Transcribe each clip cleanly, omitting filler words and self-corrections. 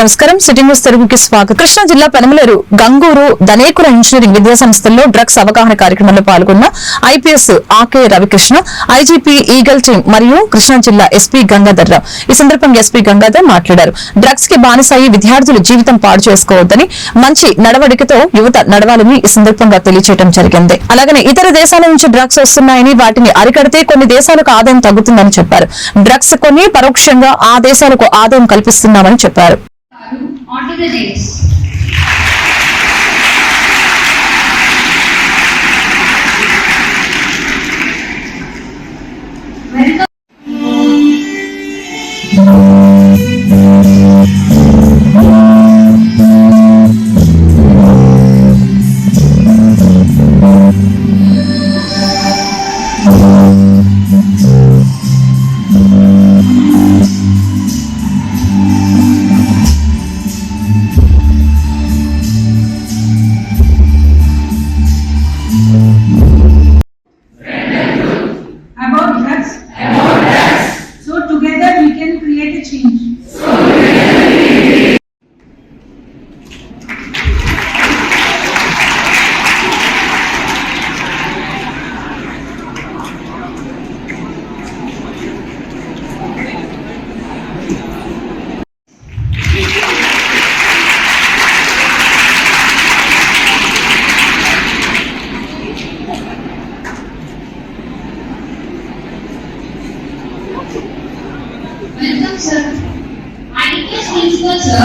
నమస్కారం. City news తెలుగుకి స్వాగతం. కృష్ణా జిల్లా పెనమలూరు గంగూరు ధనేకుల ఇంజనీరింగ్ విద్యా సంస్థల్లో డ్రగ్స్ అవగాహన కార్యక్రమంలో పాల్గొన్న IPS A K Ravikrishna, IGP Eagle team మరియు కృష్ణా జిల్లా ఎస్పీ గంగాధర్ రావు. ఈ సందర్భంగా ఎస్పీ గంగాధర్ మాట్లాడారు. డ్రగ్స్ కి బానిసయ్యి విద్యార్థులు జీవితం పాడు చేసుకోవద్దని, మంచి నడవడికతో యువత నడవాలని ఈ సందర్భంగా తెలియజేయడం జరిగింది. అలాగనే ఇతర దేశాల నుంచి డ్రగ్స్ వస్తున్నాయని, వాటిని అరికడితే కొన్ని దేశాలకు ఆదాయం తగ్గుతుందని చెప్పారు. డ్రగ్స్ కొని పరోక్షంగా ఆ దేశాలకు ఆదాయం కల్పిస్తున్నామని చెప్పారు. Welcome, sir. IPS principal, sir.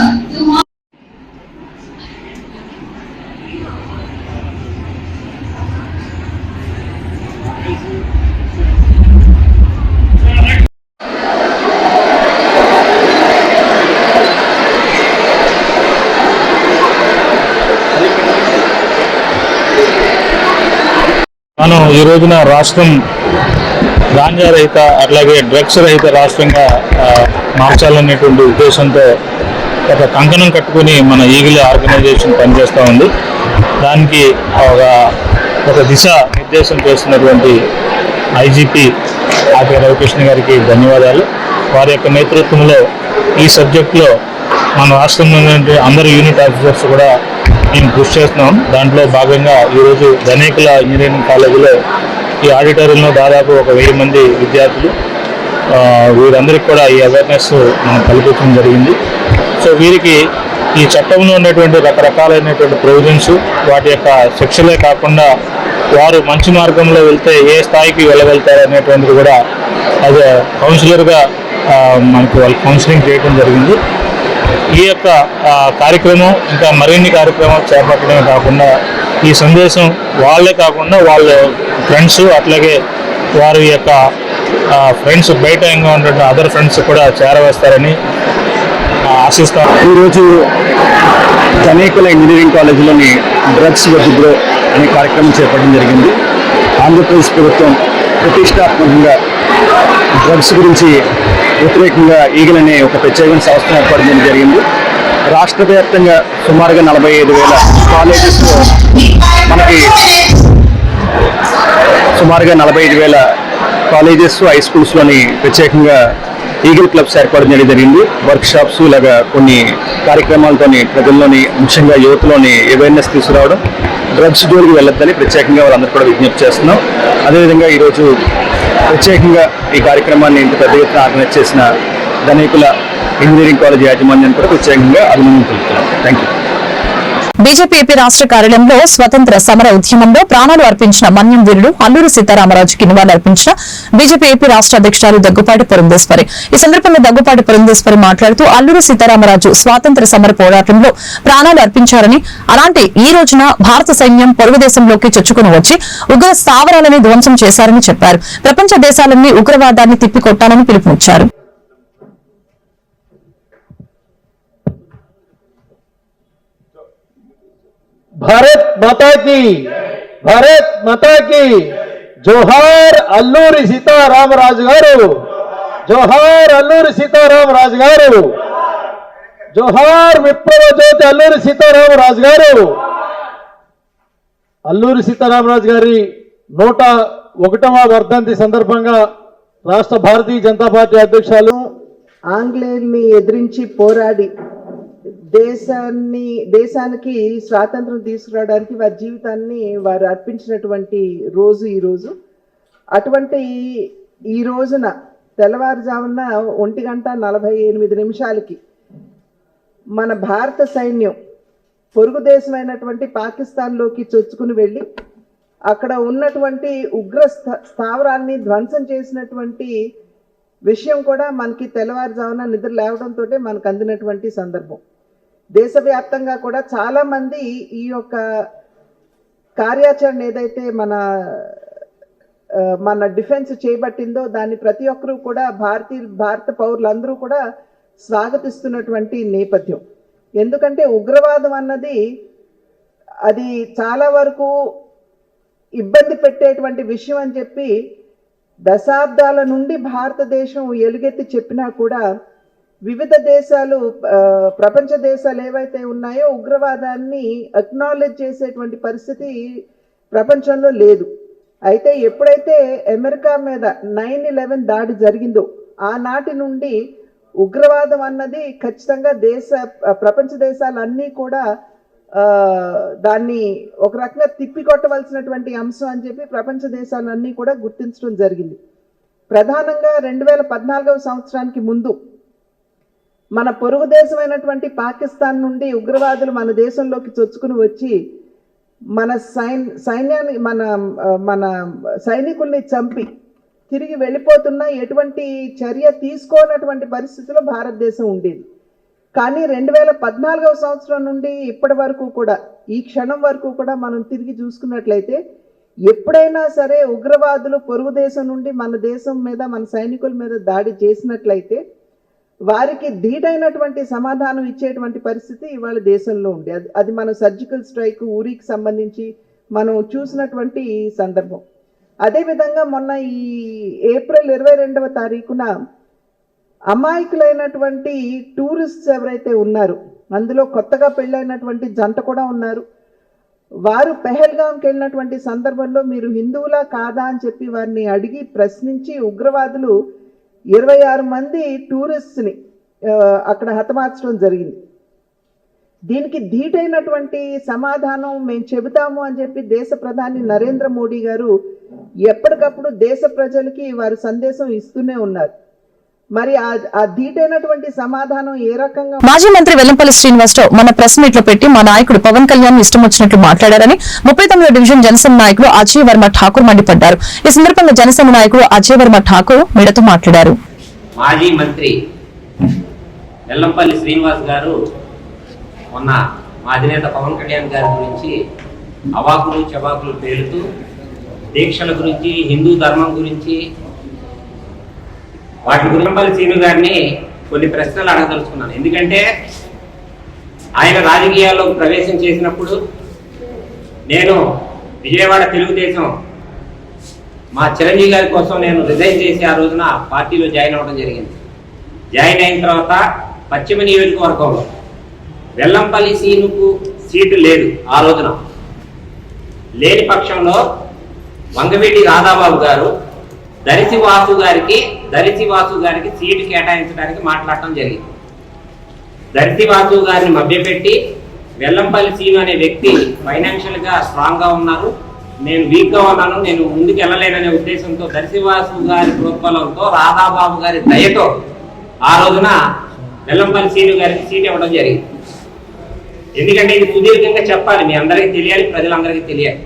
మనం ఈ రోజున రాష్ట్రం గాంజా రహిత అట్లాగే డ్రగ్స్ రహిత రాష్ట్రంగా మార్చాలనేటువంటి ఉద్దేశంతో ఒక కంకణం కట్టుకుని మన ఈగిల్ ఆర్గనైజేషన్ పనిచేస్తూ ఉంది. దానికి ఒక దిశ నిర్దేశం చేస్తున్నటువంటి ఐజీపీ ఆకే రవికృష్ణ గారికి ధన్యవాదాలు. వారి యొక్క నేతృత్వంలో ఈ సబ్జెక్టులో మన రాష్ట్రంలో అందరు యూనిట్ ఆఫీసర్స్ కూడా మేము కృషి చేస్తున్నాం. దాంట్లో భాగంగా ఈరోజు ధనేకుల ఇంజనీరింగ్ కాలేజీలో ఈ ఆడిటోరియంలో దాదాపు 1000 మంది విద్యార్థులు, వీరందరికీ కూడా ఈ అవేర్నెస్ మనం కల్పించడం జరిగింది. సో వీరికి ఈ చట్టంలో ఉన్నటువంటి రకరకాలైనటువంటి ప్రొవిజన్స్, వాటి యొక్క శిక్షలే కాకుండా వారు మంచి మార్గంలో వెళ్తే ఏ స్థాయికి వెళ్ళగలుగుతారు అనేటువంటిది కూడా అది కౌన్సిలర్గా మనకు వాళ్ళు కౌన్సిలింగ్ చేయడం జరిగింది. ఈ యొక్క కార్యక్రమం ఇంకా మరిన్ని కార్యక్రమాలు చేపట్టడమే కాకుండా ఈ సందేశం వాళ్ళే కాకుండా వాళ్ళ ఫ్రెండ్స్ అట్లాగే వారి యొక్క ఫ్రెండ్స్ బయట ఇంకా ఉన్నటువంటి అదర్ ఫ్రెండ్స్ కూడా చేరవేస్తారని ఆశిస్తాను. ఈరోజు ధనేకుల ఇంజనీరింగ్ కాలేజీలోని డ్రగ్స్ వద్దు బ్రో అనే కార్యక్రమం చేపట్టడం జరిగింది. ఆంధ్రప్రదేశ్ ప్రభుత్వం ప్రతిష్టాత్మకంగా డ్రగ్స్ గురించి వ్యతిరేకంగా ఈగిల్ అనే ఒక ప్రత్యేకమైన సంస్థను ఏర్పాటు చేయడం జరిగింది. రాష్ట్ర వ్యాప్తంగా సుమారుగా 45,000 కాలేజెస్లో మనకి సుమారుగా 45,000 కాలేజెస్ హై స్కూల్స్లోని ప్రత్యేకంగా ఈగిల్ క్లబ్స్ ఏర్పాటు చేయడం జరిగింది. వర్క్షాప్స్ ఇలాగా కొన్ని కార్యక్రమాలతోని ప్రజల్లోని ముఖ్యంగా యువతలోని అవేర్నెస్ తీసుకురావడం, డ్రగ్స్ జోలికి వెళ్ళొద్దని ప్రత్యేకంగా వాళ్ళందరూ కూడా విజ్ఞప్తి చేస్తున్నాం. అదేవిధంగా ఈరోజు ప్రత్యేకంగా ఈ కార్యక్రమాన్ని ఇంత పెద్ద ఎత్తున ఆర్గనైజ్ చేసిన ధనేకుల ఇంజనీరింగ్ కాలేజ్ యాజమాన్యాన్ని కూడా ప్రత్యేకంగా అభినందనలు తెలుపుతున్నాం. Thank you. బీజేపీ ఏపీ రాష్ట్ర కార్యాలయంలో స్వతంత్ర సమర ఉద్యమంలో ప్రాణాలు అర్పించిన మన్యం వీరుడు అల్లూరి సీతారామరాజుకి నివాళులర్పించిన బీజేపీ ఏపీ రాష్ట్ర అధ్యక్షురాలు దగ్గుపాటి పురంధేశ్వరి. ఈ సందర్భంగా దగ్గుపాటి పురంధేశ్వరి మాట్లాడుతూ అల్లూరి సీతారామరాజు స్వాతంత్ర సమర పోరాటంలో ప్రాణాలు అర్పించారని, అలాంటి ఈ రోజున భారత సైన్యం పొరుగు దేశంలోకి చొచ్చుకుని వచ్చి ఉగ్ర స్థావరాలని ధ్వంసం చేశారని చెప్పారు. ప్రపంచ దేశాలన్నీ ఉగ్రవాదాన్ని తిప్పికొట్టాలని పిలుపునిచ్చారు. भारत माता की, भारत माता की जोहार अल्लूरी सीतारामराजु गारू, जोहार अल्लूरी सीतारामराजु गारू, जोहार विप्लव ज्योति अल्लूरी सीतारामराजु गारू. అల్లూరి సీతారామరాజు గారి 101వ వర్ధంతి సందర్భంగా రాష్ట్ర భారతీయ జనతా పార్టీ అధ్యక్షులు ఆంగ్లేయుల్ని ఎదిరించి పోరాడి దేశానికి స్వాతంత్రం తీసుకురావడానికి వారి జీవితాన్ని వారు అర్పించినటువంటి రోజు ఈరోజు. అటువంటి ఈ రోజున తెల్లవారుజామున 1:48 మన భారత సైన్యం పొరుగు దేశమైనటువంటి పాకిస్తాన్లోకి చొచ్చుకుని వెళ్ళి అక్కడ ఉన్నటువంటి ఉగ్ర స్థావరాన్ని ధ్వంసం చేసినటువంటి విషయం కూడా మనకి తెల్లవారుజామున నిద్ర లేవడంతో మనకు అందినటువంటి సందర్భం. దేశవ్యాప్తంగా కూడా చాలా మంది ఈ యొక్క కార్యాచరణ ఏదైతే మన డిఫెన్స్ చేయబట్టిందో దాన్ని ప్రతి ఒక్కరూ కూడా భారత పౌరులందరూ కూడా స్వాగతిస్తున్నటువంటి నేపథ్యం. ఎందుకంటే ఉగ్రవాదం అన్నది అది చాలా వరకు ఇబ్బంది పెట్టేటువంటి విషయం అని చెప్పి దశాబ్దాల నుండి భారతదేశం ఎలుగెత్తి చెప్పినా కూడా వివిధ దేశాలు, ప్రపంచ దేశాలు ఏవైతే ఉన్నాయో ఉగ్రవాదాన్ని అక్నాలెడ్జ్ చేసేటువంటి పరిస్థితి ప్రపంచంలో లేదు. అయితే ఎప్పుడైతే అమెరికా మీద 9/11 దాడి జరిగిందో ఆనాటి నుండి ఉగ్రవాదం అన్నది ఖచ్చితంగా ప్రపంచ దేశాలన్నీ కూడా దాన్ని ఒక రకంగా తిప్పికొట్టవలసినటువంటి అంశం అని చెప్పి ప్రపంచ దేశాలన్నీ కూడా గుర్తించడం జరిగింది. ప్రధానంగా 2014వ సంవత్సరానికి ముందు మన పొరుగు దేశమైనటువంటి పాకిస్తాన్ నుండి ఉగ్రవాదులు మన దేశంలోకి చొచ్చుకుని వచ్చి మన సైనికుల్ని చంపి తిరిగి వెళ్ళిపోతున్నా ఎటువంటి చర్య తీసుకోనటువంటి పరిస్థితిలో భారతదేశం ఉండేది. కానీ 2014వ సంవత్సరం నుండి ఇప్పటి వరకు కూడా ఈ క్షణం వరకు కూడా మనం తిరిగి చూసుకున్నట్లయితే ఎప్పుడైనా సరే ఉగ్రవాదులు పొరుగు దేశం నుండి మన దేశం మీద, మన సైనికుల మీద దాడి చేసినట్లయితే వారికి ధీటైనటువంటి సమాధానం ఇచ్చేటువంటి పరిస్థితి ఇవాళ దేశంలో ఉంది. అది మన సర్జికల్ స్ట్రైక్ ఊరికి సంబంధించి మనం చూసినటువంటి సందర్భం. అదేవిధంగా మొన్న ఈ ఏప్రిల్ 22వ తారీఖున అమాయకులైనటువంటి టూరిస్ట్స్ ఎవరైతే ఉన్నారో అందులో కొత్తగా పెళ్ళైనటువంటి జంట కూడా ఉన్నారు. వారు పెహల్గాంకి వెళ్ళినటువంటి సందర్భంలో మీరు హిందువులా కాదా అని చెప్పి వారిని అడిగి ప్రశ్నించి ఉగ్రవాదులు 26 మంది టూరిస్ట్ని అక్కడ హతమార్చడం జరిగింది. దీనికి ధీటైనటువంటి సమాధానం మేము చెబుతాము అని చెప్పి దేశ ప్రధాని నరేంద్ర మోడీ గారు ఎప్పటికప్పుడు దేశ ప్రజలకి వారి సందేశం ఇస్తూనే ఉన్నారు. మరి ఆ ధీటైనటువంటి సమాధానం ఏ రకంగా మాజీ మంత్రి వెల్లంపల్లి శ్రీనివాసరావు మన ప్రెస్ మీట్ లో పెట్టి మా నాయకుడు పవన్ కళ్యాణ్ ఇష్టం వచ్చినట్లు మాట్లాడారని 39వ డివిజన్ జనసేన నాయకుడు అజయ్ వర్మ ఠాకూర్ మండిపడ్డారు. ఈ సందర్భంగా జనసేన నాయకుడు అజయ్ వర్మ ఠాకూర్ మీడియాతో మాట్లాడారు. మాజీ మంత్రి వెల్లంపల్లి శ్రీనివాస్ గారు మొన్న మా అధినేత పవన్ కళ్యాణ్ గారి గురించి అవాకులు చవాకులు పేలుతూ దీక్షల గురించి, హిందూ ధర్మం గురించి, వాటి వెల్లంపల్లి శ్రీను గారిని కొన్ని ప్రశ్నలు అడగదలుచుకున్నాను. ఎందుకంటే ఆయన రాజకీయాల్లో ప్రవేశం చేసినప్పుడు నేను విజయవాడ తెలుగుదేశం మా చిరంజీవి గారి కోసం నేను రిజైన్ చేసి ఆ రోజున పార్టీలో జాయిన్ అవ్వడం జరిగింది. జాయిన్ అయిన తర్వాత పశ్చిమ నియోజకవర్గంలో వెల్లంపల్లి శ్రీనుకు సీటు లేదు. ఆ రోజున లేని పక్షంలో వంగవీటి రాధాబాబు గారు దరిసి వాసు గారికి సీటు కేటాయించడానికి మాట్లాడటం జరిగింది. దరిసి వాసు గారిని మభ్యపెట్టి వెల్లంపల్లి శ్రీను అనే వ్యక్తి ఫైనాన్షియల్ గా స్ట్రాంగ్ గా ఉన్నారు, నేను వీక్ గా ఉన్నాను, నేను ముందుకు వెళ్ళలేననే ఉద్దేశంతో దరిసి వాసు గారి ప్రోత్బలంతో, రాధాబాబు గారి దయతో ఆ రోజున వెల్లంపల్లి శ్రీను గారికి సీట్ ఇవ్వడం జరిగింది. ఎందుకంటే ఇది సుదీర్ఘంగా చెప్పాలి, మీ అందరికీ తెలియాలి, ప్రజలందరికీ తెలియాలి.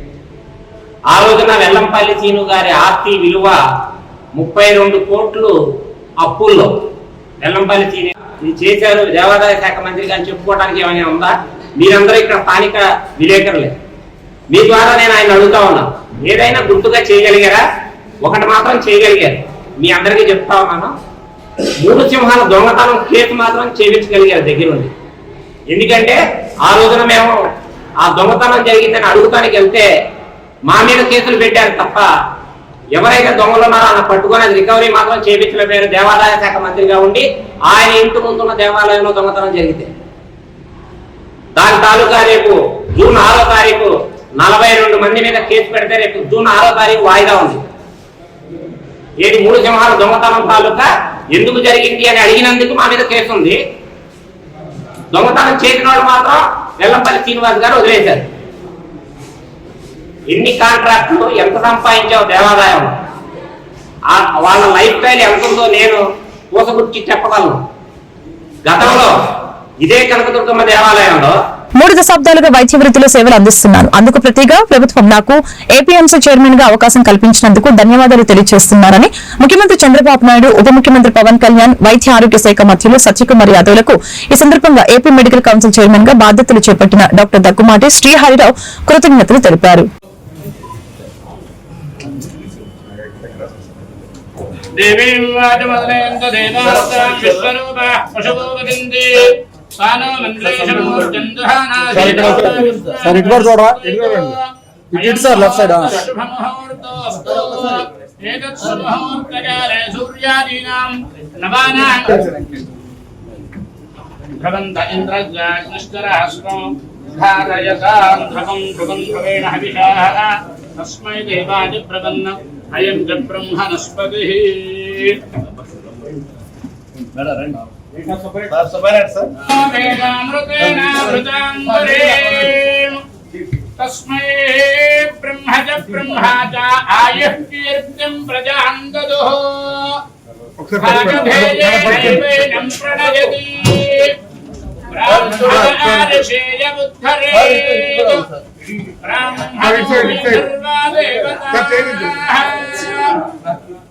ఆ రోజున వెల్లంపల్లి శ్రీను గారి ఆస్తి విలువ 32 కోట్లు అప్పుల్లో వెల్లంపల్లి శ్రీను ఇది చేశారు. దేవాదాయ శాఖ మంత్రి గారిని చెప్పుకోవడానికి ఏమైనా ఉందా? మీరందరూ ఇక్కడ స్థానిక విలేకరులే, మీ ద్వారా నేను ఆయన అడుగుతా ఉన్నా, ఏదైనా గుర్తుగా చేయగలిగారా? ఒకటి మాత్రం చేయగలిగారు, మీ అందరికీ చెప్తా ఉన్నాను, 3 సింహాల దొంగతనం కేసు మాత్రం చేయించగలిగారు దగ్గర నుండి. ఎందుకంటే ఆ రోజున మేము ఆ దొంగతనం జరిగిందని అడుగుతానికి వెళ్తే మా మీద కేసులు పెట్టారు తప్ప ఎవరైతే దొంగలు ఉన్నారో ఆయన పట్టుకొని అది రికవరీ మాత్రం చేయించలేకపోయారు. దేవాదాయ శాఖ మంత్రిగా ఉండి ఆయన ఇంటి ముందున్న దేవాలయంలో దొంగతనం జరిగితే దాని తాలూకా రేపు జూన్ 6వ తారీఖు 42 మంది మీద కేసు పెడితే రేపు జూన్ 6వ తారీఖు వాయిదా ఉంది. ఏది 3 సింహాల దొంగతనం తాలూకా ఎందుకు జరిగింది అని అడిగినందుకు మా మీద కేసు ఉంది. దొంగతనం చేసిన వాళ్ళు మాత్రం వెల్లంపల్లి శ్రీనివాస్ గారు వదిలేశారు. ఎన్ని కాంట్రాక్టులు, ఎంత సంపాదించావు దేవాదాయం, వాళ్ళ లైఫ్ స్టైల్ ఎంత ఉందో నేను పూసగుచ్చి చెప్పగలను. గతంలో ఇదే కనకదుర్గమ్మ దేవాలయంలో 3 దశాబ్దాలుగా వైద్య వృత్తిలో సేవలు అందిస్తున్నాను. అందుకు ప్రతిగా ప్రభుత్వం నాకు ఏపీఎంసీ చైర్మన్ గా అవకాశం కల్పించినందుకు ధన్యవాదాలు తెలియజేస్తున్నారని ముఖ్యమంత్రి చంద్రబాబు నాయుడు, ఉప ముఖ్యమంత్రి పవన్ కళ్యాణ్, వైద్య ఆరోగ్య శాఖ మంత్రులు సత్యకుమార్ యాదవ్లకు ఈ సందర్భంగా ఏపీ మెడికల్ కౌన్సిల్ చైర్మన్ గా బాధ్యతలు చేపట్టిన డాక్టర్ దగ్గుమాటి శ్రీహరిరావు కృతజ్ఞతలు తెలిపారు. దేవీం వాచమదనేంద్ర దేవాస్తాం విశ్వరూపా పశుభూపతింది సానో మంత్రేషం మూర్చందహానాసి సార్ ఇటు కూడా చూడరా, ఇటు సార్ లెఫ్ట్ సైడ్. శుభముహూర్తోస్తు ఏతత్ శుభముహూర్తకాలే సూర్యాదీనాం నవానాం భవంత ఇంద్రజాగ్నిష్కరాశ్రం ధారయతాం ధ్రువం ధ్రువం ధ్రువేణ హవిషాః తస్మై దేవాయ ప్రపన్న అయం చ బ్రహ్మణస్పతిః. తస్మై బ్రహ్మ చ బ్రహ్మా చ ఆయుః కీర్తిం ప్రజాం దదుః భాగభేదేనైవేనం ప్రణయతి బ్రాహ్మణార్షేయ ఉద్ధరేతు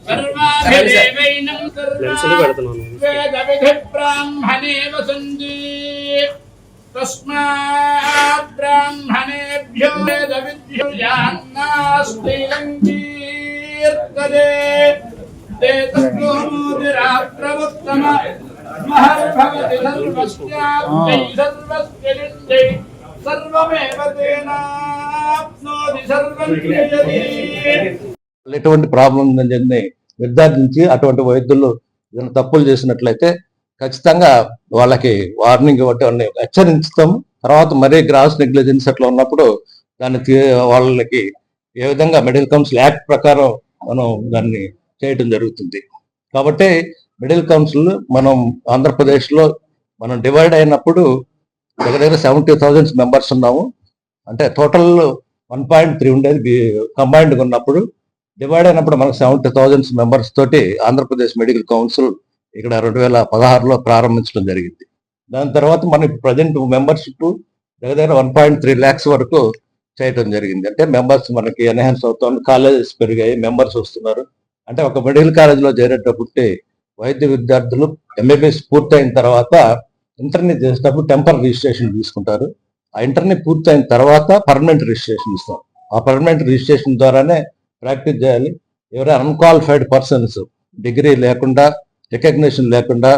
సర్వాధిదేవైనం వేదవిధి బ్రాహ్మణే వసంతి తస్మాత్ బ్రాహ్మణేభ్యో వేదవిద్యో యాన్నాస్తి లంకీర్తతే తే తస్మోదిరాత్రవత్తమ మహర్భవతి సర్వస్యాప్తై సర్వస్యలిందై సర్వమేవ తేనాప్నోతి సర్వం క్రియతే. ఎటువంటి ప్రాబ్లం ఉందని నిర్ధారించి అటువంటి వైద్యులు ఏదైనా తప్పులు చేసినట్లయితే ఖచ్చితంగా వాళ్ళకి వార్నింగ్ ఇవ్వటం, హెచ్చరించుతాం. తర్వాత మరీ గ్రాస్ నెగ్లిజెన్స్ అట్లా ఉన్నప్పుడు దాన్ని వాళ్ళకి ఏ విధంగా మెడికల్ కౌన్సిల్ యాక్ట్ ప్రకారం మనం దాన్ని చేయటం జరుగుతుంది. కాబట్టి మెడికల్ కౌన్సిల్ మనం ఆంధ్రప్రదేశ్లో మనం డివైడ్ అయినప్పుడు దగ్గర 70,000 మెంబర్స్ ఉన్నాము. అంటే టోటల్ 1.3 ఉండేది కంబైన్డ్గా ఉన్నప్పుడు, డివైడ్ అయినప్పుడు మనకు 70,000 మెంబర్స్ తోటి ఆంధ్రప్రదేశ్ మెడికల్ కౌన్సిల్ ఇక్కడ 2016లో ప్రారంభించడం జరిగింది. దాని తర్వాత మనకి ప్రజెంట్ మెంబర్షిప్ దగ్గర 1.3 lakhs వరకు చేయటం జరిగింది. అంటే మెంబర్స్ మనకి ఎన్హాన్స్ అవుతాం, కాలేజెస్ పెరిగాయి, మెంబర్స్ వస్తున్నారు. అంటే ఒక మెడికల్ కాలేజ్లో చేరేటప్పుడు వైద్య విద్యార్థులు ఎంబీబీఎస్ పూర్తయిన తర్వాత ఇంటర్ని చేసేటప్పుడు టెంపరరీ రిజిస్ట్రేషన్ తీసుకుంటారు. ఆ ఇంటర్ని పూర్తయిన తర్వాత పర్మనెంట్ రిజిస్ట్రేషన్ ఇస్తాం. ఆ పర్మనెంట్ రిజిస్ట్రేషన్ ద్వారానే ప్రాక్టీస్ చేయాలి. ఎవరైనా అన్క్వాలిఫైడ్ పర్సన్స్, డిగ్రీ లేకుండా, రికగ్నిషన్ లేకుండా,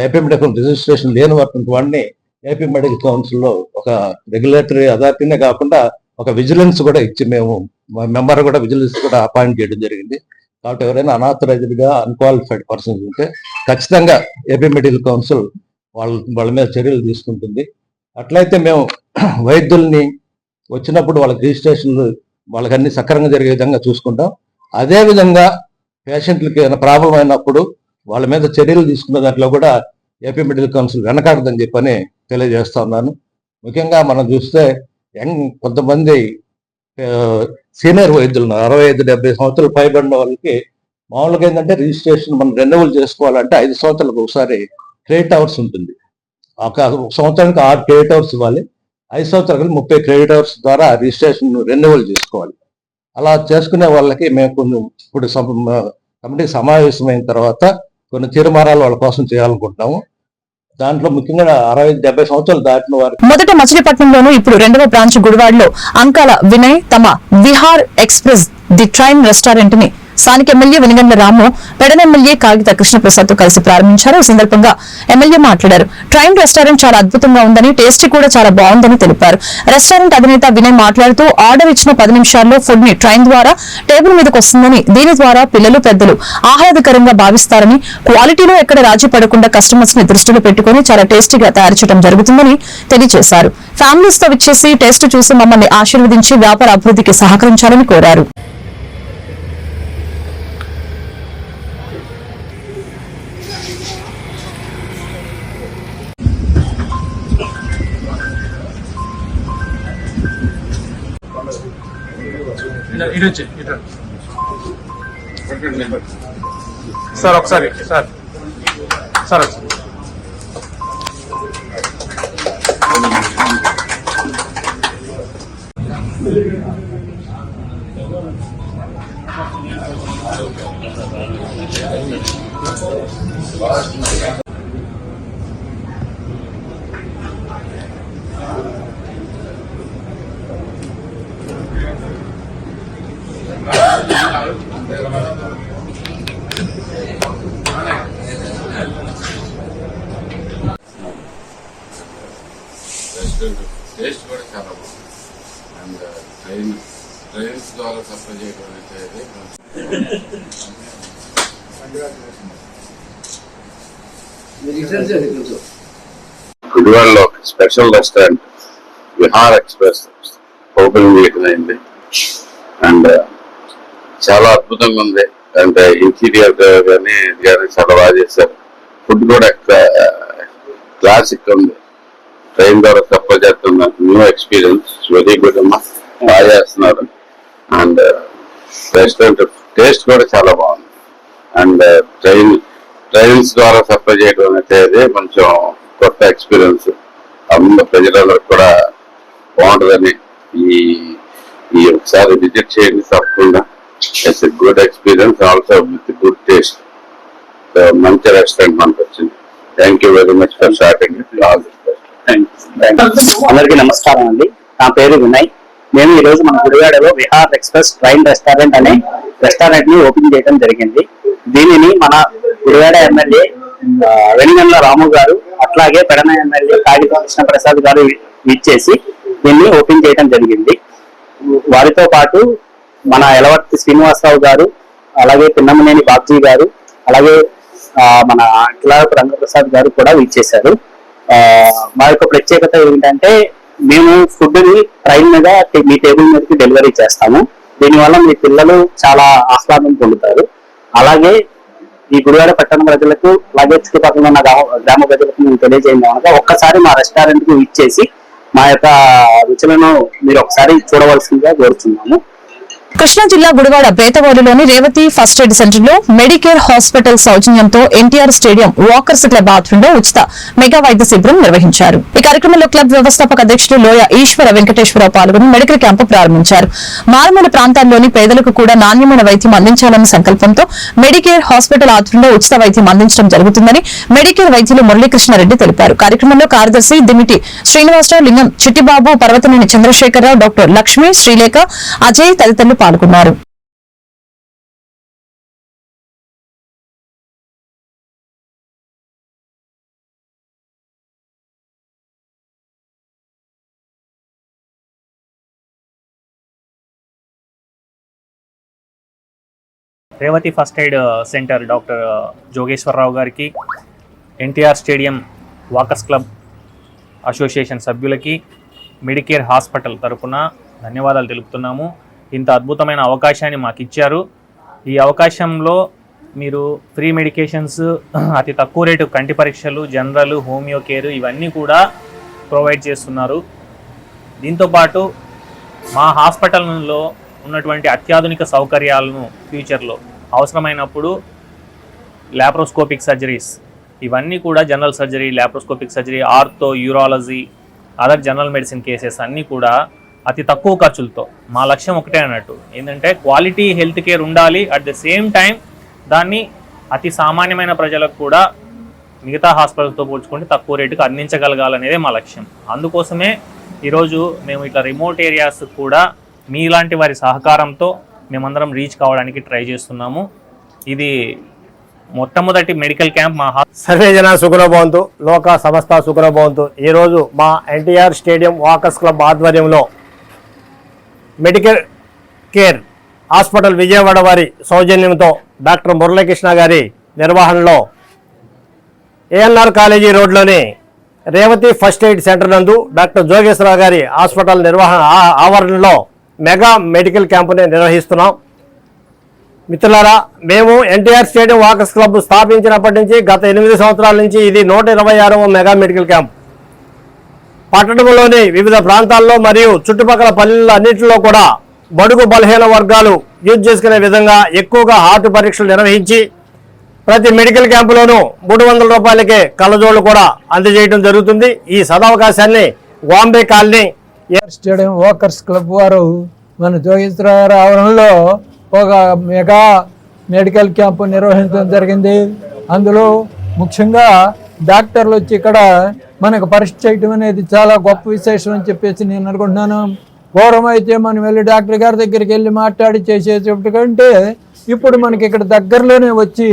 ఏపీ మెడికల్ రిజిస్ట్రేషన్ లేనిటువంటి వాడిని ఏపీ మెడికల్ కౌన్సిల్లో ఒక రెగ్యులేటరీ అథారిటీనే కాకుండా ఒక విజిలెన్స్ కూడా ఇచ్చి మేము మెంబర్ కూడా విజిలెన్స్ కూడా అపాయింట్ చేయడం జరిగింది. కాబట్టి ఎవరైనా అనాథరైజ్డ్గా అన్క్వాలిఫైడ్ పర్సన్స్ ఉంటే ఖచ్చితంగా ఏపీ మెడికల్ కౌన్సిల్ వాళ్ళ మీద చర్యలు తీసుకుంటుంది. అట్లయితే మేము వైద్యుల్ని వచ్చినప్పుడు వాళ్ళకి రిజిస్ట్రేషన్లు వాళ్ళకి అన్ని సక్రమంగా జరిగే విధంగా చూసుకుంటాం. అదేవిధంగా పేషెంట్లకి ఏమైనా ప్రాబ్లం అయినప్పుడు వాళ్ళ మీద చర్యలు తీసుకున్న దాంట్లో కూడా ఏపీ మెడికల్ కౌన్సిల్ వెనకాడదని చెప్పని తెలియజేస్తా ఉన్నాను. ముఖ్యంగా మనం చూస్తే కొంతమంది సీనియర్ వైద్యులు 65-70 సంవత్సరాలు పైబడిన వాళ్ళకి మామూలుగా ఏంటంటే రిజిస్ట్రేషన్ మనం రెన్యువల్ చేసుకోవాలంటే 5 సంవత్సరాలకు ఒకసారి క్రెడిట్ అవర్స్ ఉంటుంది. ఒక సంవత్సరానికి 6 క్రెడిట్ అవర్స్ ఇవ్వాలి. 5 సంవత్సరాలకు 30 క్రెడిట్ అవర్స్ ద్వారా రిజిస్ట్రేషన్ రెన్యువల్ చేసుకోవాలి. అలా చేసుకునే వాళ్ళకి మేము కొన్ని ఇప్పుడు కమిటీ సమావేశమైన తర్వాత కొన్ని తీర్మానాలు వాళ్ళ కోసం చేయాలనుకుంటున్నాము. దాంట్లో ముఖ్యంగా 60-70 సంవత్సరాలు దాటిన వారు మొదట మచిలీపట్నంలోను, ఇప్పుడు 2వ బ్రాంచ్ గుడివాడలో అంకాల వినయ్ తమ Vihar express the train restaurant ని స్థానిక ఎమ్మెల్యే వెనుగండ్ల రాము, పెడన ఎమ్మెల్యే కాగిత కృష్ణప్రసాద్ తో కలిసి ప్రారంభించారు. ఈ సందర్భంగా ఎమ్మెల్యే మాట్లాడారు. ట్రైన్ రెస్టారెంట్ చాలా అద్భుతంగా ఉందని, టేస్టీ కూడా చాలా బాగుందని తెలిపారు. రెస్టారెంట్ అధినేత వినయ్ మాట్లాడుతూ ఆర్డర్ ఇచ్చిన 10 నిమిషాల్లో ఫుడ్ ని ట్రైన్ ద్వారా టేబుల్ మీదకి వస్తుందని, దీని ద్వారా పిల్లలు పెద్దలు ఆహ్లాదకరంగా భావిస్తారని, క్వాలిటీలో ఎక్కడ రాజీ పడకుండా కస్టమర్స్ ని దృష్టిలో పెట్టుకుని చాలా టేస్టీగా తయారు చేయడం జరుగుతుందని తెలియజేశారు. ఫ్యామిలీస్ తో విచ్చేసి టేస్ట్ చూసి మమ్మల్ని ఆశీర్వదించి వ్యాపార అభివృద్ధికి సహకరించాలని కోరారు. ఇటు వచ్చి ఇటు సార్ ఒకసారి సార్ సార్ టేస్ట్ కూడా చాలా బాగుంది. అండ్ ట్రైన్స్ ద్వారా సప్లై చేయడం అనేది గుడివాడలో special restaurant Vihar express opening చేయడం అయింది. అండ్ చాలా అద్భుతంగా ఉంది. అంటే ఇంటీరియర్ కానీ చాలా బాగా చేశారు. ఫుడ్ కూడా క్లాసిక్ ఉంది. ట్రైన్ ద్వారా సప్లై చేస్తున్నారు. న్యూ ఎక్స్పీరియన్స్, వెరీ గుడ్ అమ్మా, బాగా చేస్తున్నారు. అండ్ రెస్టారెంట్ టేస్ట్ కూడా చాలా బాగుంది. అండ్ ట్రైన్స్ ద్వారా సప్లై చేయడం అనేది కొంచెం కొత్త ఎక్స్పీరియన్స్. అందరూ ప్రజలందరూ కూడా బాగుంటుందని ఈ ఒకసారి విజిట్ చేయండి తప్పకుండా. It's a good experience, also with good taste. మంచి రెస్టారెంట్ మనకు వచ్చింది. Thank you very much for starting. అందరికీ నమస్కారం అండి. నా పేరు వినయ్. మేము ఈ రోజు మన గుడివాడలో విహార్ ఎక్స్ప్రెస్ ట్రైన్ రెస్టారెంట్ అనే రెస్టారెంట్ ని ఓపెన్ చేయడం జరిగింది. దీనిని మన గుడివాడ ఎమ్మెల్యే వెనిగండ్ల రాము గారు, అట్లాగే పెడన ఎమ్మెల్యే కాగిత కృష్ణప్రసాద్ గారు ఇచ్చేసి దీన్ని ఓపెన్ చేయడం జరిగింది. వారితో పాటు మన ఎలవర్తి శ్రీనివాసరావు గారు, అలాగే పిన్నమనేని బాబ్జీ గారు, అలాగే మన కిలారపు రంగప్రసాద్ గారు కూడా ఇచ్చేశారు. మా యొక్క ప్రత్యేకత ఏంటంటే మేము ఫుడ్ ని ట్రైన్ మీద మీ టేబుల్ మీదకి డెలివరీ చేస్తాము. దీనివల్ల మీ పిల్లలు చాలా ఆహ్లాదం పొందుతారు. అలాగే ఈ గుడివాడ పట్టణ ప్రజలకు, అలాగే చుట్టుపక్కల ఉన్న గ్రామ ప్రజలకు మేము తెలియజేయడం అనగా ఒక్కసారి మా రెస్టారెంట్ కు ఇచ్చేసి మా యొక్క రుచులను మీరు ఒకసారి చూడవలసిందిగా కోరుతున్నాము. కృష్ణా జిల్లా గుడివాడ బేతవాలులోని రేవతి ఫస్ట్ ఎయిడ్ సెంటర్ లో మెడికేర్ హాస్పిటల్ సౌజన్యంతో ఎన్టీఆర్ స్టేడియం వాకర్స్ క్లబ్ ఆధ్వర్యంలో ఉచిత మెగా వైద్య శిబిరం నిర్వహించారు. ఈ కార్యక్రమంలో క్లబ్ వ్యవస్థాపక అధ్యక్షుడు లోయ ఈశ్వర వెంకటేశ్వరరావు పాల్గొని మెడికల్ క్యాంపు ప్రారంభించారు. మారుమూల ప్రాంతాల్లోని పేదలకు కూడా నాణ్యమైన వైద్యం అందించాలన్న సంకల్పంతో మెడికేర్ హాస్పిటల్ ఆధ్వర్యంలో ఉచిత వైద్యం అందించడం జరుగుతుందని మెడికేర్ వైద్యులు మురళీకృష్ణారెడ్డి తెలిపారు. కార్యక్రమంలో కార్యదర్శి దిమిటి శ్రీనివాసరావు, లింగం చిట్టిబాబు, పర్వతనేని చంద్రశేఖరరావు, డాక్టర్ లక్ష్మి, శ్రీలేఖ, అజయ్ తదితరులు పాల్గొన్నారు. Revathi first aid centre doctor Jogeswararao గారికి, NTR stadium walkers club association సభ్యులకి, మెడికేర్ హాస్పిటల్ తరపున ధన్యవాదాలు తెలుపుతున్నాము. ఇంత అద్భుతమైన అవకాశాన్ని మాకు ఇచ్చారు. ఈ అవకాశంలో మీరు ఫ్రీ మెడికేషన్స్, అతి తక్కువ రేటు కంటి పరీక్షలు, జనరల్, హోమియో కేర్ ఇవన్నీ కూడా ప్రొవైడ్ చేస్తున్నారు. దీంతోపాటు మా హాస్పిటల్లో ఉన్నటువంటి అత్యాధునిక సౌకర్యాలను ఫ్యూచర్లో అవసరమైనప్పుడు ల్యాప్రోస్కోపిక్ సర్జరీస్ ఇవన్నీ కూడా, general surgery, laparoscopic surgery, ortho, urology, other general medicine cases అన్నీ కూడా అతి తక్కువ ఖర్చులతో. మా లక్ష్యం ఒకటే అన్నట్టు, ఏంటంటే క్వాలిటీ హెల్త్ కేర్ ఉండాలి, అట్ ద సేమ్ టైం దాన్ని అతి సామాన్యమైన ప్రజలకు కూడా మిగతా హాస్పిటల్తో పోల్చుకుంటే తక్కువ రేటుకు అందించగలగాలనేదే మా లక్ష్యం. అందుకోసమే ఈరోజు మేము ఇట్లా రిమోట్ ఏరియాస్ కూడా మీలాంటి వారి సహకారంతో మేమందరం రీచ్ కావడానికి ట్రై చేస్తున్నాము. ఇది మొట్టమొదటి మెడికల్ క్యాంప్ మా సర్వే జన సుఖనభవంతు, లోక సమస్త సుఖనభవంతు. ఈరోజు మా ఎన్టీఆర్ స్టేడియం వాకర్స్ క్లబ్ ఆధ్వర్యంలో మెడికల్ కేర్ హాస్పిటల్ విజయవాడ వారి సౌజన్యంతో డాక్టర్ మురళీకృష్ణ గారి నిర్వహణలో ఏఎన్ఆర్ కాలేజీ రోడ్లోని రేవతి ఫస్ట్ ఎయిడ్ సెంటర్ నందు డాక్టర్ జోగేశ్వరరావు గారి హాస్పిటల్ నిర్వహణ ఆవరణలో మెగా మెడికల్ క్యాంపుని నిర్వహిస్తున్నాం. మిత్రులారా, మేము ఎన్టీఆర్ స్టేడియం వాకర్స్ క్లబ్ స్థాపించినప్పటి నుంచి గత 8 సంవత్సరాల నుంచి ఇది 126వ మెగా మెడికల్ క్యాంప్. పట్టణంలోని వివిధ ప్రాంతాల్లో మరియు చుట్టుపక్కల పల్లెల్లో అన్నింటిలో కూడా బడుగు బలహీన వర్గాలు యూజ్ చేసుకునే విధంగా ఎక్కువగా హార్ట్ పరీక్షలు నిర్వహించి ప్రతి మెడికల్ క్యాంపులోనూ 300 రూపాయలకే కళ్ళజోళ్లు కూడా అందజేయడం జరుగుతుంది. ఈ సదవకాశాన్ని Bombay colony stadium walkers club వారు మన జోగేశ్వరరావు ఆవరణలో ఒక మెగా మెడికల్ క్యాంపు నిర్వహించడం జరిగింది. అందులో ముఖ్యంగా డాక్టర్లు వచ్చి ఇక్కడ మనకు పరీక్ష చేయటం అనేది చాలా గొప్ప విశేషం అని చెప్పేసి నేను అనుకుంటున్నాను. పూర్వం అయితే మనం వెళ్ళి డాక్టర్ గారి దగ్గరికి వెళ్ళి మాట్లాడి చేసేటప్పటికంటే ఇప్పుడు మనకి ఇక్కడ దగ్గరలోనే వచ్చి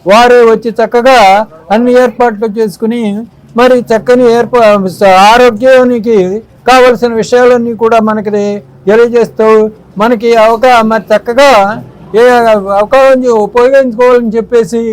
వారే వచ్చి చక్కగా అన్ని ఏర్పాట్లు చేసుకుని మరి చక్కని ఆరోగ్యానికి కావలసిన విషయాలన్నీ కూడా మనకి తెలియజేస్తూ మనకి మరి చక్కగా అవకాశం ఉపయోగించుకోవాలని చెప్పేసి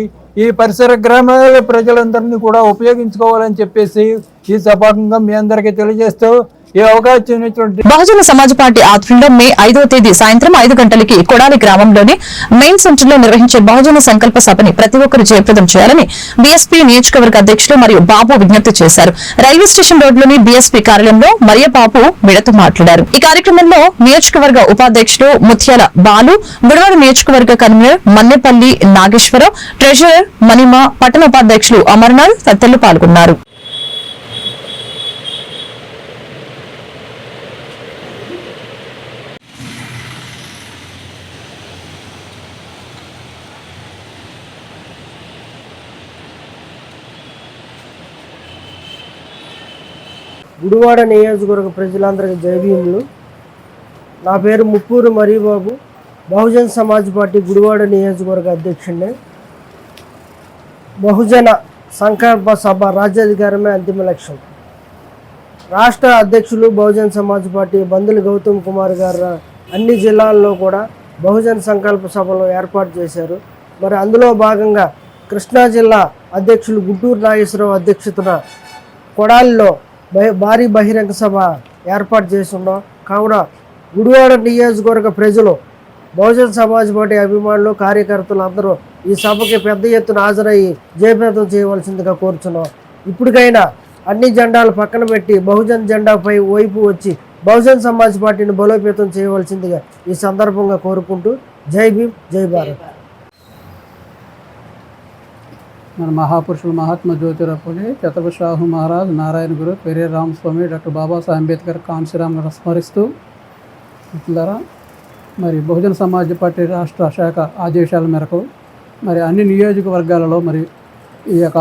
ఈ పరిసర గ్రామాల ప్రజలందరినీ కూడా ఉపయోగించుకోవాలని చెప్పేసి ఈ సభాముఖంగా మీ అందరికీ తెలియజేస్తూ ఈ అవకాశం బహుజన సమాజ్ పార్టీ ఆధ్వర్యంలో మే 5వ తేదీ సాయంత్రం 5 గంటలకి కొడాలి గ్రామంలోని మెయిన్ సెంటర్ లో నిర్వహించే బహుజన సంకల్ప సభని ప్రతి ఒక్కరు జయప్రదం చేయాలని బీఎస్పీ నియోజకవర్గ అధ్యక్షులు మరియు బాబు విజ్ఞప్తి చేశారు. రైల్వే స్టేషన్ రోడ్లోని బీఎస్పీ కార్యాలయంలో మరియబాబు మీడియాతో మాట్లాడారు. ఈ కార్యక్రమంలో నియోజకవర్గ ఉపాధ్యక్షులు ముత్యాల బాలు, గుడివాడ నియోజకవర్గ కన్వీనర్ మన్నెపల్లి నాగేశ్వరరావు, ట్రెజరర్ మణిమ, పట్టణ ఉపాధ్యక్షులు అమర్నాథ్ తదితరులు పాల్గొన్నారు. గుడివాడ నియోజకవర్గ ప్రజలందరికీ జైభీములు. నా పేరు ముప్పూరు మరియబాబు, బహుజన్ సమాజ్ పార్టీ గుడివాడ నియోజకవర్గ అధ్యక్షుడిని. బహుజన సంకల్ప సభ రాజ్యాధికారమే అంతిమ లక్ష్యం. రాష్ట్ర అధ్యక్షులు బహుజన్ సమాజ్ పార్టీ బందులు గౌతమ్ కుమార్ గారు అన్ని జిల్లాల్లో కూడా బహుజన్ సంకల్ప సభలు ఏర్పాటు చేశారు. మరి అందులో భాగంగా కృష్ణా జిల్లా అధ్యక్షులు గుంటూరు నాగేశ్వరరావు అధ్యక్షతన కొడాలిలో భారీ బహిరంగ సభ ఏర్పాటు చేస్తున్నాం. కావున గుడివాడ నియోజకవర్గ ప్రజలు, బహుజన్ సమాజ్ పార్టీ అభిమానులు, కార్యకర్తలు అందరూ ఈ సభకి పెద్ద ఎత్తున హాజరయ్యి జయప్రదం చేయవలసిందిగా కోరుచున్నాం. ఇప్పటికైనా అన్ని జెండాలు పక్కన పెట్టి బహుజన్ జెండాపై వైపు వచ్చి బహుజన్ సమాజ్ పార్టీని బలోపేతం చేయవలసిందిగా ఈ సందర్భంగా కోరుకుంటూ జై భీమ్, జై భారత్. మన మహాపురుషులు మహాత్మా జ్యోతిరావు పూలే, ఛత్రపతి షాహు మహారాజ్, నారాయణ గురు, పెరియర్ రామస్వామి, డాక్టర్ బాబాసాహెబ్ అంబేద్కర్, కాంశీరామ్ గారు స్మరిస్తూ మిత్రులారా, మరి బహుజన సమాజ్ పార్టీ రాష్ట్ర శాఖ ఆదేశాల మేరకు మరి అన్ని నియోజకవర్గాలలో మరి ఈ యొక్క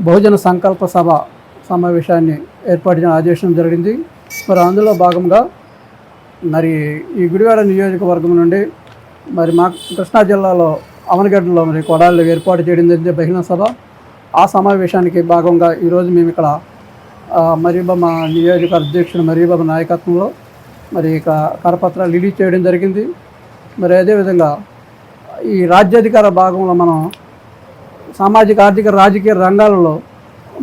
బహుజన సంకల్ప సభ సమావేశాన్ని ఏర్పాటు చేయడం ఆదేశం జరిగింది. మరి అందులో భాగంగా మరి ఈ గుడివాడ నియోజకవర్గం నుండి మరి మా కృష్ణా జిల్లాలో అవనగడ్డలో మరి కొడాలిలో ఏర్పాటు చేయడం జరిగింది బహిరంగ సభ. ఆ సమావేశానికి భాగంగా ఈరోజు మేము ఇక్కడ మరీబాబు నియోజక అధ్యక్షుడు మరీబాబు నాయకత్వంలో మరి ఇక కరపత్రాలు రిలీజ్ చేయడం జరిగింది. మరి అదేవిధంగా ఈ రాజ్యాధికార భాగంలో మనం సామాజిక, ఆర్థిక, రాజకీయ రంగాలలో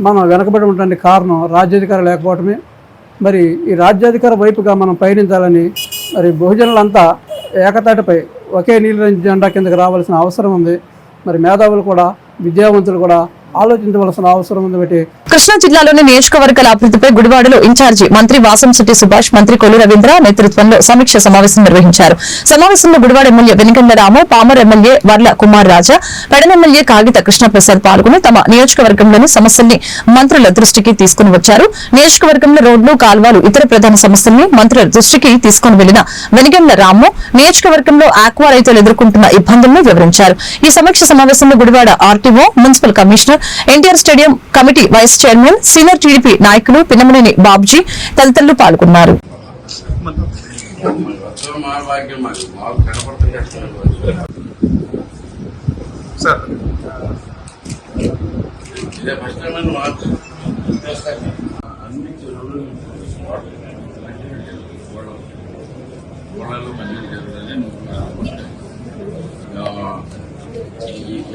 మనం వెనకబడి ఉన్నటువంటి కారణం రాజ్యాధికారం లేకపోవటమే. మరి ఈ రాజ్యాధికార వైపుగా మనం పయనించాలని మరి బహుజనులంతా ఏకతాటిపై ఒకే నీళ్ళ జెండా కిందకి రావాల్సిన అవసరం ఉంది. మరి మేధావులు కూడా, విద్యావంతులు కూడా ఆలోచించవలసిన అవసరం ఉంది. బట్టి కృష్ణా జిల్లాలోని నియోజకవర్గాల అభివృద్ధిపై గుడివాడలో ఇన్ఛార్జి మంత్రి వాసంశెట్టి సుభాష్, మంత్రి కొల్లు రవీంద్ర నేతృత్వంలో సమీక్ష సమావేశం నిర్వహించారు. సమావేశంలో గుడివాడ ఎమ్మెల్యే వెనిగండ్ల రాము, పామర్ ఎమ్మెల్యే వర్ల కుమార్ రాజా, పెడన ఎమ్మెల్యే కాగిత కృష్ణప్రసాద్ పాల్గొని తమ నియోజకవర్గంలోని సమస్యల్ని మంత్రుల దృష్టికి తీసుకుని వచ్చారు. నియోజకవర్గంలో రోడ్లు, కాల్వలు, ఇతర ప్రధాన సమస్యల్ని మంత్రుల దృష్టికి తీసుకుని వెళ్లిన వెనిగండ్ల రాము నియోజకవర్గంలో ఆక్వా రైతులు ఎదుర్కొంటున్న ఇబ్బందులను వివరించారు. ఈ సమీక్ష సమావేశంలో Gudivada RTO, municipal commissioner, NTR stadium committee vice chairman, senior TDP నాయకులు పిన్నమనేని బాబ్జీ తదితరులు పాల్గొన్నారు.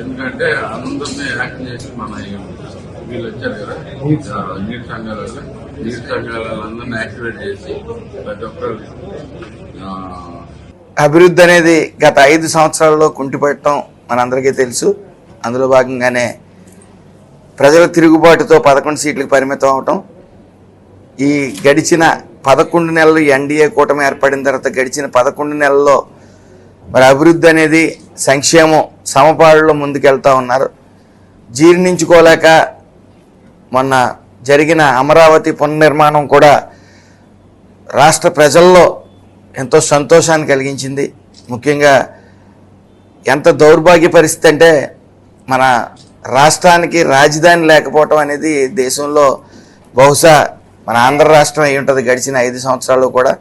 ఎందుకంటే అందరినీ యాక్ట్ చేసి మన వీళ్ళు వచ్చారు కదా నీటి సంఘాలందరినీ యాక్టివేట్ చేసి ప్రతి ఒక్కరు అభివృద్ధి అనేది గత 5 సంవత్సరాల్లో కుంటిపడటం మనందరికీ తెలుసు. అందులో భాగంగానే ప్రజల తిరుగుబాటుతో 11 సీట్లకు పరిమితం అవటం, ఈ గడిచిన 11 నెలలు ఎన్డీఏ కూటమి ఏర్పడిన తర్వాత గడిచిన 11 నెలల్లో మరి అభివృద్ధి అనేది సంక్షేమం సమపాడులో ముందుకెళ్తా ఉన్నారు. జీర్ణించుకోలేక మొన్న జరిగిన అమరావతి పునర్నిర్మాణం కూడా రాష్ట్ర ప్రజల్లో ఎంతో సంతోషాన్ని కలిగించింది. ముఖ్యంగా ఎంత దౌర్భాగ్య పరిస్థితి అంటే మన రాష్ట్రానికి రాజధాని లేకపోవటం అనేది దేశంలో బహుశా మన ఆంధ్ర రాష్ట్రం అయి ఉంటుంది. గడిచిన 5 సంవత్సరాల్లో కూడా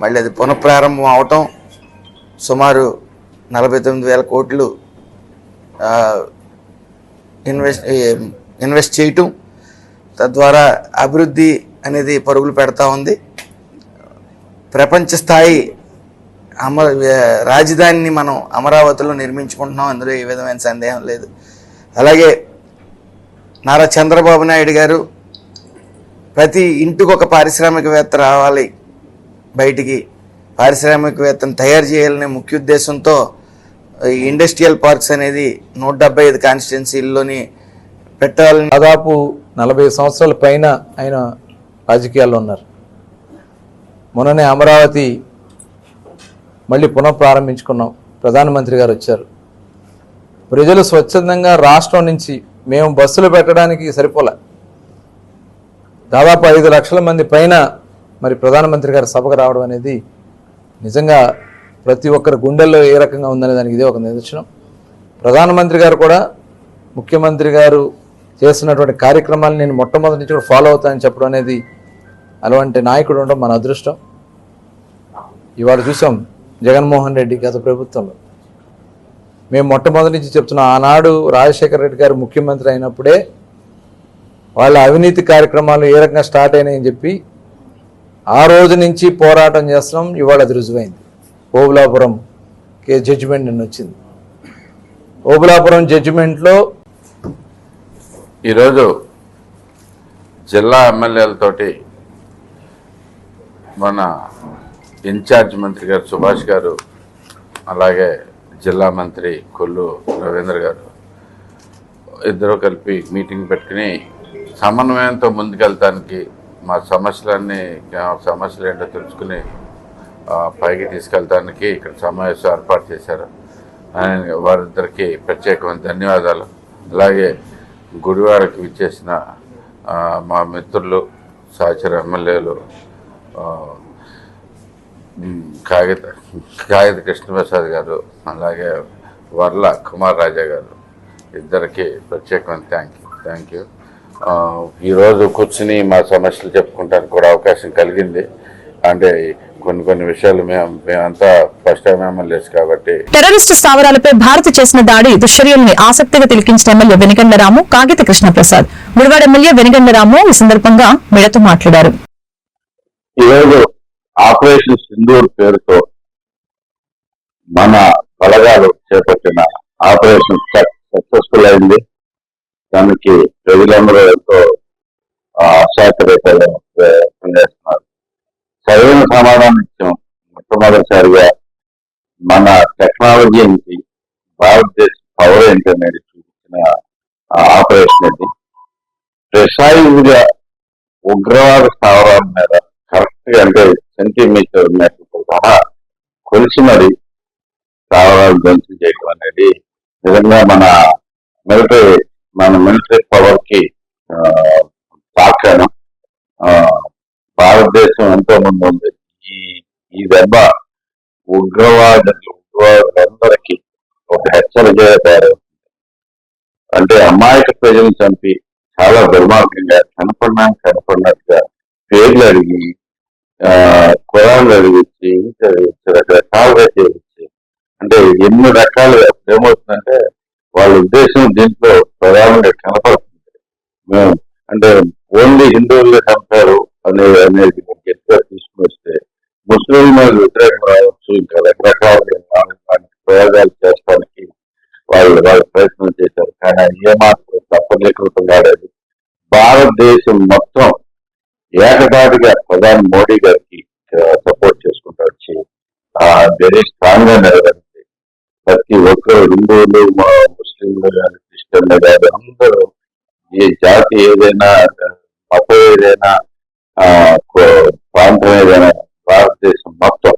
మళ్ళీ అది పునఃప్రారంభం అవటం, సుమారు 49,000 కోట్లు ఇన్వెస్ట్ చేయటం, తద్వారా అభివృద్ధి అనేది పరుగులు పెడతా ఉంది. ప్రపంచ స్థాయి రాజధానిని మనం అమరావతిలో నిర్మించుకుంటున్నాం, అందులో ఏ విధమైన సందేహం లేదు. అలాగే నారా చంద్రబాబు నాయుడు గారు ప్రతి ఇంటికి ఒక పారిశ్రామికవేత్త రావాలి, బయటికి పారిశ్రామికవేత్తను తయారు చేయాలనే ముఖ్య ఉద్దేశంతో ఇండస్ట్రియల్ పార్క్స్ అనేది 175 కాన్స్టిట్యున్సీల్లోని పెట్టాలని. దాదాపు 40 సంవత్సరాల పైన ఆయన రాజకీయాల్లో ఉన్నారు. మొన్ననే అమరావతి మళ్ళీ పునఃప్రారంభించుకున్నాం. ప్రధానమంత్రి గారు వచ్చారు. ప్రజలు స్వచ్ఛందంగా రాష్ట్రం నుంచి మేము బస్సులు పెట్టడానికి సరిపోలే, దాదాపు 5 లక్షల మంది పైన మరి ప్రధానమంత్రి గారు సభకు రావడం అనేది నిజంగా ప్రతి ఒక్కరి గుండెల్లో ఏ రకంగా ఉందనే దానికి ఇదే ఒక నిదర్శనం. ప్రధానమంత్రి గారు కూడా ముఖ్యమంత్రి గారు చేస్తున్నటువంటి కార్యక్రమాలు నేను మొట్టమొదటి నుంచి కూడా ఫాలో అవుతానని చెప్పడం అనేది అలాంటి నాయకుడు ఉండడం మన అదృష్టం. ఇవాళ చూసాం జగన్మోహన్ రెడ్డి గత ప్రభుత్వంలో. మేము మొట్టమొదటి నుంచి చెప్తున్నాం, ఆనాడు రాజశేఖర రెడ్డి గారు ముఖ్యమంత్రి అయినప్పుడే వాళ్ళ అవినీతి కార్యక్రమాలు ఏ రకంగా స్టార్ట్ అయినాయని చెప్పి ఆ రోజు నుంచి పోరాటం చేస్తున్నాం. ఇవాళ అది రుజువైంది. ఓబులాపురం జడ్జిమెంట్ నిన్న వచ్చింది. ఓబులాపురం జడ్జిమెంట్లో ఈరోజు జిల్లా ఎమ్మెల్యేలతోటి మన ఇన్ఛార్జ్ మంత్రి గారు సుభాష్ గారు, అలాగే జిల్లా మంత్రి కొల్లు రవీంద్ర గారు ఇద్దరు కలిపి మీటింగ్ పెట్టుకుని సమన్వయంతో ముందుకెళ్తానికి మా సమస్యలు ఏంటో తెలుసుకుని పైకి తీసుకెళ్తానికి ఇక్కడ సమావేశం ఏర్పాటు చేశారు. వారిద్దరికి ప్రత్యేకమైన ధన్యవాదాలు. అలాగే గుడివాడకి విచ్చేసిన మా మిత్రులు సహచర ఎమ్మెల్యేలు కాగిత కృష్ణప్రసాద్ గారు, అలాగే వర్ల కుమార్ రాజా గారు, ఇద్దరికి ప్రత్యేకమైన థ్యాంక్ యూ. ఈరోజు కూర్చుని మా సమస్యలు చెప్పుకుంటానికి కూడా అవకాశం కలిగింది. అంటే కొన్ని విషయాలు మేమంతా ఫస్ట్ టైం ఎమ్మెల్యేస్ కాబట్టి. టెర్రరిస్టు స్థావరాలపై భారత్ చేసిన దాడి దుశ్చర్యల్ని ఆసక్తిగా తిలకించిన ఎమ్మెల్యే వెనిగండ్లరాము, కాగిత కృష్ణప్రసాద్. గుడివాడ ఎమ్మెల్యే వెనిగండ్లరాము ఈ సందర్భంగా మీడియాతో మాట్లాడారు. ఈరోజు ఆపరేషన్ సింధూర్ పేరుతో మన బలగాలు చేపట్టిన ఆపరేషన్ సక్సెస్ఫుల్ అయింది. దానికి ప్రజలందరూ ఎంతో ఆశాకరేతలు చేస్తున్నారు. సరైన సమాధానం ఇచ్చాం. మొట్టమొదటిసారిగా మన టెక్నాలజీ నుంచి భారతదేశ పవర్ ఏంటనేది చూపించిన ఆపరేషన్ ఇది. ప్రిసైజ్ గా ఉగ్రవాద స్థావరాల మీద కరెక్ట్ గా అంటే సెంటీమీటర్ సహా కొలిసి మరి స్థావరాలు ధ్వంసం చేయడం అనేది నిజంగా మన మిలిటరీ పవర్ కి సాక్ష్యం. భారతదేశం ఎంతో ముందు ఉంది. ఈ దెబ్బ ఉగ్రవాదులందరికీ ఒక హెచ్చరిక తయారవుతుంది. అంటే అమాయక ప్రజలను చంపి చాలా దుర్మార్గంగా కనపడినట్టుగా పేర్లు అడిగి కులాలు అడిగించి రకరకాలుగా చేయించి, అంటే ఎన్ని రకాలుగా ఏమవుతుందంటే వాళ్ళ ఉద్దేశం దీంట్లో ప్రధానంగా కనపడుతుంది. మేము అంటే ఓన్లీ హిందువులే చంపారు అనేది గట్టిగా తీసుకుని వస్తే ముస్లింల మీద వ్యతిరేకం రావచ్చు, ఇంకా రకరకాల ప్రయోగాలు చేస్తానికి వాళ్ళు ప్రయత్నం చేశారు. కానీ ఏమాత్రం తప్పలేకుండా కాలేదు. భారతదేశం మొత్తం ఏకదాటిగా ప్రధాని మోడీ గారికి సపోర్ట్ చేసుకుంటూ వచ్చి వెరీ స్ట్రాంగ్ గా నిలబడింది. ప్రతి ఒక్కరు హిందువులు, ముస్లింలు కానీ, క్రిస్టియన్లు కానీ అందరూ ఏ జాతి ఏదైనా, మతం ఏదైనా ప్రాంతం ఏదైనా భారతదేశం మొత్తం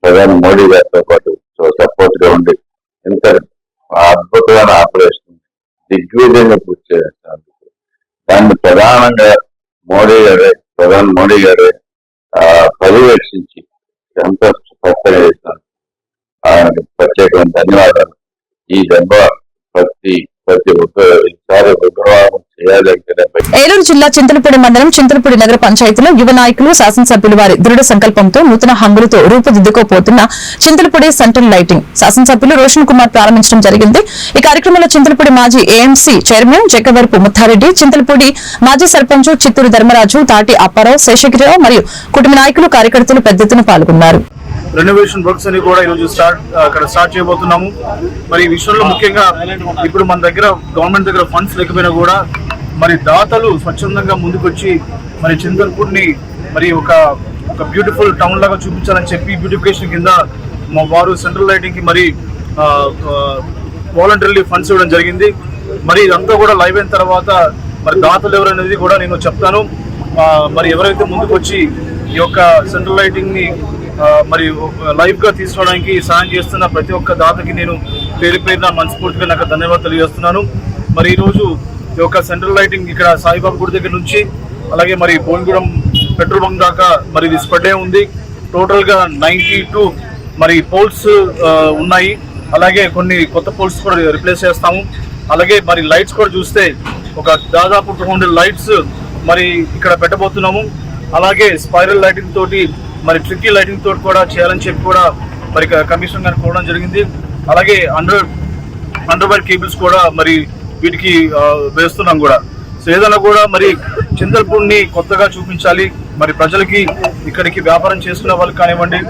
ప్రధాని మోడీ గారితో పాటు సపోర్ట్ గా ఉండి ఇంత అద్భుతమైన ఆపరేషన్ దిగ్విజయంగా పూర్తి చేస్తున్నారు. దాన్ని ప్రధానంగా ప్రధాని మోడీ గారే పర్యవేక్షించి ఎంత సక్సెస్ చేస్తున్నారు. ప్రత్యేకమైన ధన్యవాదాలు. ఈ దెబ్బ ప్రతి ఒక్కసారి ఉగ్రవాదం చేయాలంటే ఏలూరు జిల్లా చింతలపూడి మండలం చింతలపూడి నగర పంచాయతీలో యువ నాయకులు శాసనసభ్యులు వారి దృఢ సంకల్పంతో నూతన హంగులతో రూపుదిద్దుకోపోతున్న చింతలపూడి సెంట్రల్ లైటింగ్ శాసనసభ్యులు రోషన్ కుమార్ ప్రారంభించడం జరిగింది. ఈ కార్యక్రమంలో చింతలపూడి మాజీ ఏఎంసీ చైర్మన్ జగ్గవరపు ముత్తారెడ్డి, చింతలపూడి మాజీ సర్పంచ్ చిత్తూరు ధర్మరాజు, తాటి అప్పారావు, శేషగిరిరావు మరియు కుటుంబ నాయకులు కార్యకర్తలు పెద్ద ఎత్తున పాల్గొన్నారు. రెనోవేషన్ వర్క్స్ అని కూడా ఈరోజు స్టార్ట్ చేయబోతున్నాము. మరి ఈ విషయంలో ముఖ్యంగా ఇప్పుడు మన దగ్గర గవర్నమెంట్ దగ్గర ఫండ్స్ లేకపోయినా కూడా మరి దాతలు స్వచ్ఛందంగా ముందుకొచ్చి మరి చింతలపూడిని మరి ఒక బ్యూటిఫుల్ టౌన్ లాగా చూపించాలని చెప్పి బ్యూటిఫికేషన్ కింద మా వారు సెంట్రల్ లైటింగ్ కి మరి వాలంటరీ ఫండ్స్ ఇవ్వడం జరిగింది. మరి ఇదంతా కూడా లైవ్ అయిన తర్వాత మరి దాతలు ఎవరనేది కూడా నేను చెప్తాను. మరి ఎవరైతే ముందుకు వచ్చి ఈ యొక్క సెంట్రల్ లైటింగ్ ని మరి లైవ్ గా తీసుకోవడానికి సాయం చేస్తున్న ప్రతి ఒక్క దాతకి నేను పేరు పేరున మనస్ఫూర్తిగా నాకు ధన్యవాదాలు తెలియజేస్తున్నాను. మరి ఈరోజు ఈ యొక్క సెంట్రల్ లైటింగ్ ఇక్కడ సాయిబాబా గుడి దగ్గర నుంచి అలాగే మరి భువనగూడెం పెట్రోల్ బంక్ దాకా మరి ఇది స్ప్రెడ్ అయి ఉంది. టోటల్ గా 92 మరి పోల్స్ ఉన్నాయి. అలాగే కొన్ని కొత్త పోల్స్ కూడా రిప్లేస్ చేస్తాము. అలాగే మరి లైట్స్ కూడా చూస్తే ఒక దాదాపు 200 లైట్స్ మరి ఇక్కడ పెట్టబోతున్నాము. అలాగే స్పైరల్ లైటింగ్ తోటి మరి ట్రిక్కీ లైటింగ్ తోటి కూడా చేయాలని చెప్పి కూడా మరి కమిషన్ గారికి కోరడం జరిగింది. అలాగే అండర్ వైర్ కేబుల్స్ కూడా మరి వీటికి వేస్తున్నాం కూడా. సో ఏదైనా కూడా మరి చింతలపూడిని కొత్తగా చూపించాలి. మరి ప్రజలకి ఇక్కడికి వ్యాపారం చేసుకునే వాళ్ళు కానివ్వండి,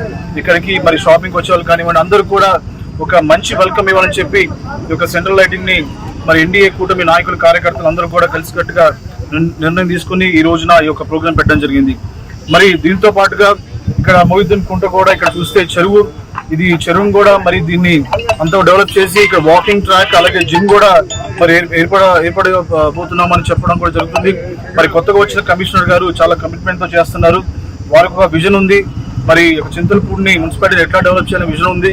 ఇక్కడికి మరి షాపింగ్ వచ్చే వాళ్ళు కానివ్వండి, అందరూ కూడా ఒక మంచి వెల్కమ్ ఇవ్వాలని చెప్పి ఈ యొక్క సెంట్రల్ లైటింగ్ ని మరి ఎన్డీఏ కూటమి నాయకులు కార్యకర్తలు అందరూ కూడా కలిసికట్టుగా నిర్ణయం తీసుకుని ఈ రోజున ఈ యొక్క ప్రోగ్రాం పెట్టడం జరిగింది. మరి దీంతో పాటుగా ఇక్కడ మొహిద్దీన్ కుంట కూడా ఇక్కడ చూస్తే చెరువును కూడా మరి దీన్ని అంతా డెవలప్ చేసి ఇక్కడ వాకింగ్ ట్రాక్ అలాగే జిమ్ కూడా మరి ఏర్పడబోతున్నామని చెప్పడం కూడా జరుగుతుంది. మరి కొత్తగా వచ్చిన కమిషనర్ గారు చాలా కమిట్మెంట్ తో చేస్తున్నారు. వారికి ఒక విజన్ ఉంది. మరి చింతలపూడిని మున్సిపాలిటీ ఎట్లా డెవలప్ చేయాలని విజన్ ఉంది.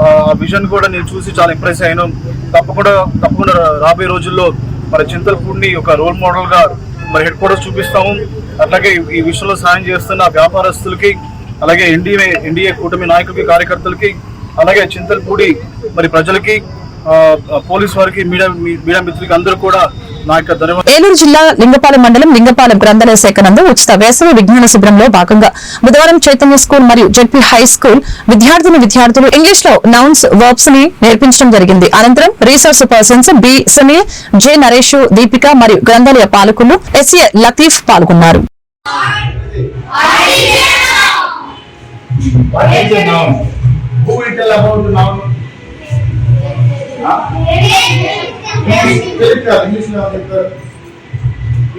ఆ విజన్ కూడా నేను చూసి చాలా ఇంప్రెస్ అయ్యాను. తప్పకుండా రాబోయే రోజుల్లో మరి చింతలపూడిని ఒక రోల్ మోడల్ గా మరి హెడ్ క్వార్టర్స్ చూపిస్తాము. అట్లాగే ఈ విషయంలో సాయం చేస్తున్న వ్యాపారస్తులకి అలాగే ఎన్డీఏ కూటమి నాయకులకి కార్యకర్తలకి అలాగే చింతలపూడి మరి ప్రజలకి పోలీస్ వారికి మీడియా మిత్రులకి అందరూ కూడా నా యొక్క ధన్యవాదాలు. ఏలూరు జిల్లా లింగపాలెం మండలం లింగపాలెం గ్రంథాలయ శాఖ నందు ఉచిత వేసవి విజ్ఞాన శిబిరంలో భాగంగా బుధవారం చైతన్య స్కూల్ మరియు జెడ్పీ హై స్కూల్ విద్యార్థులు ఇంగ్లీష్ లో నౌన్స్ వర్బ్స్ ని నేర్పించడం జరిగింది. అనంతరం resource persons B Sunil, J Naresh, Deepika మరియు గ్రంథాలయ పాలకులు ఎస్ఏ లతీఫ్ పాల్గొన్నారు. What is a noun? Who will tell about the noun?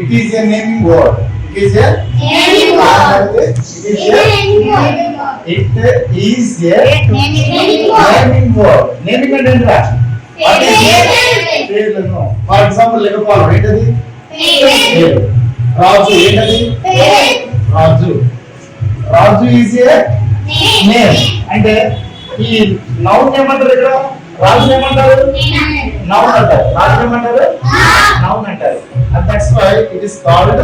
It is a naming word. It is a naming word. Naming word. Naming and endra. What is it? For example, like a power. What is it? Raju. What is it? Raju. Raju is a name. అంటే ఈ noun ఏమంటారు ఇక్కడ? రాజు ఏమంటారు? Noun అంటారు. రాజు ఏమంటారు? Noun అంటారు. And that's why it is called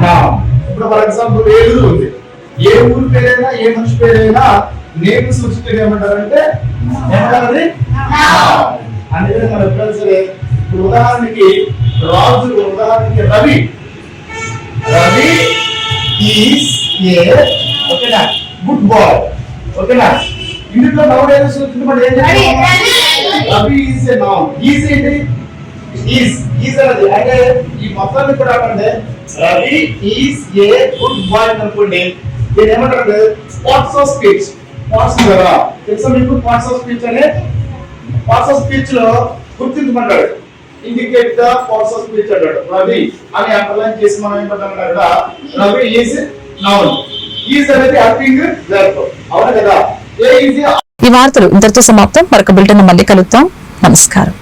noun. ఇప్పుడు for example Eluru ఉంది. ఏ ఊరు పేరైనా ఏ మనిషి పేరైనా నేమ్ సూచికగా ఏమంటారంటే ఏమంటారు? అందుకే మనం ఎప్పుడైనా సరే ఇప్పుడు ఉదాహరణకి రాజు, ఉదాహరణకి రవి ఈస్ ఏ ఓకేనా గుడ్ బాయ్ ఓకేనా. ఇందులో నౌన్ ఏదో సూచిక మనం ఏం చేస్తాం? Ravi is a noun. Is ఏంటి? ఈస్ అనేది అంటే ఈ మొత్తాన్ని కూడా అంటే Ravi is a good boy అనుకోండి. దీని ఏమంటారు? Parts of speech. పార్ట్స్ కదా తెలుసా మీకు? పార్ట్స్ ఆఫ్ స్పీచ్ అనే పార్ట్స్ ఆఫ్ స్పీచ్ లో గుర్తించమంటాడు. Indicate the parts of speech అంటాడు. రవి అని అండర్లైన్ చేసి మనం ఏమంటాం కదా, రవి ఈస్ నౌన్. ఈస్ అనేది హెల్పింగ్ వర్బ్. అవును కదా. ఈ వార్తలు ఇంతటితో సమాప్తం. మరొక బులెటిన్ మళ్ళీ కలుద్దాం. నమస్కారం.